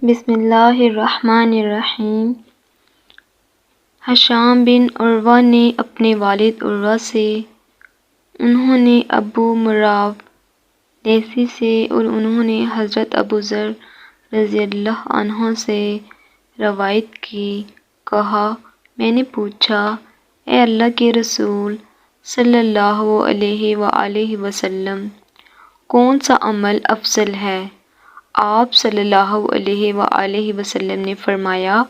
بسم اللہ الرحمن الرحیم۔ ہشام بن عروہ نے اپنے والد عروہ سے، انہوں نے ابو مراو لیثی سے اور انہوں نے حضرت ابو ذر رضی اللہ عنہ سے روایت کی، کہا میں نے پوچھا اے اللہ کے رسول صلی اللہ علیہ وآلہ وسلم کون سا عمل افضل ہے؟ آپ صلی اللہ علیہ وآلہ وسلم نے فرمایا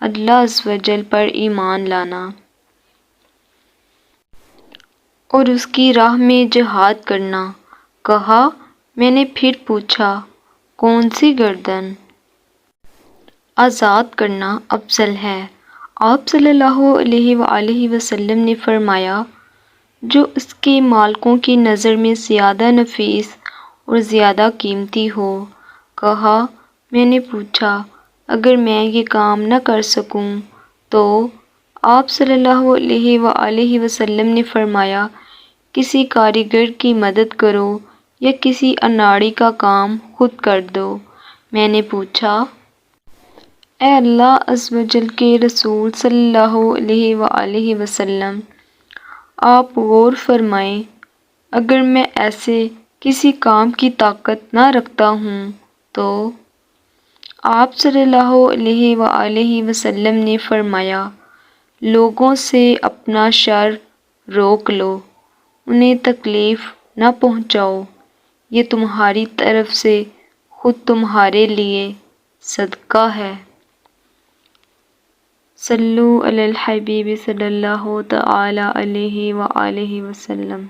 اللہ عز و جل پر ایمان لانا اور اس کی راہ میں جہاد کرنا۔ کہا میں نے پھر پوچھا کون سی گردن؟ آزاد کرنا افضل ہے۔ آپ صلی اللہ علیہ وآلہ وسلم نے فرمایا جو اس کے مالکوں کی نظر میں زیادہ نفیس اور زیادہ قیمتی ہو۔ کہا میں نے پوچھا اگر میں یہ کام نہ کر سکوں تو؟ آپ صلی اللہ علیہ وآلہ وسلم نے فرمایا کسی کاریگر کی مدد کرو یا کسی اناڑی کا کام خود کر دو۔ میں نے پوچھا اے اللہ عز و جل کے رسول صلی اللہ علیہ وآلہ وسلم آپ غور فرمائیں اگر میں ایسے کسی کام کی طاقت نہ رکھتا ہوں تو؟ آپ صلی اللہ علیہ وآلہ وسلم نے فرمایا لوگوں سے اپنا شر روک لو، انہیں تکلیف نہ پہنچاؤ، یہ تمہاری طرف سے خود تمہارے لیے صدقہ ہے۔ صلو علی الحبیب صلی اللہ تعالی علیہ وآلہ وسلم۔